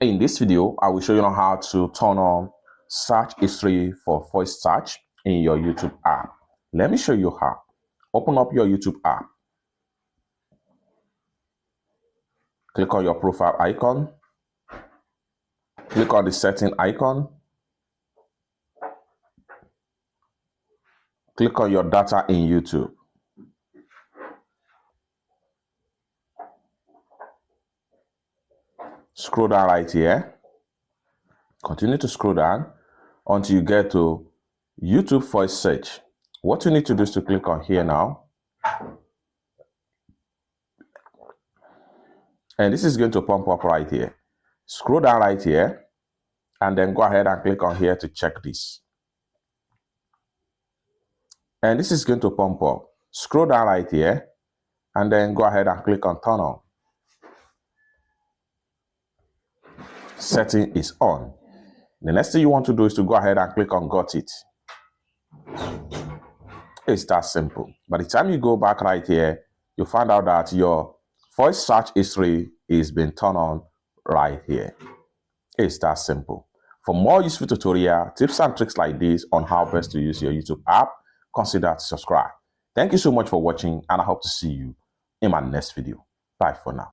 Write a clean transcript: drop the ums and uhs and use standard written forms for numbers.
In this video, I will show you how to turn on search history for voice search in your YouTube app. Let me show you how. Open up your YouTube app. Click on your profile icon. Click on the setting icon. Click on your data in YouTube. Scroll down right here. Continue to scroll down until you get to YouTube voice search. What you need to do is to click on here now. And this is going to pump up right here. Scroll down right here and then go ahead and click on here to check this. And this is going to pump up. Scroll down right here and then go ahead and click on turn on. Setting is on. The next thing you want to do is to go ahead and click on got it. It's that simple. By the time you go back right here, you find out that your voice search history is being turned on right here. It's that simple. For more useful tutorial, tips and tricks like this on how best to use your YouTube app, consider to subscribe. Thank you so much for watching, and I hope to see you in my next video. Bye for now.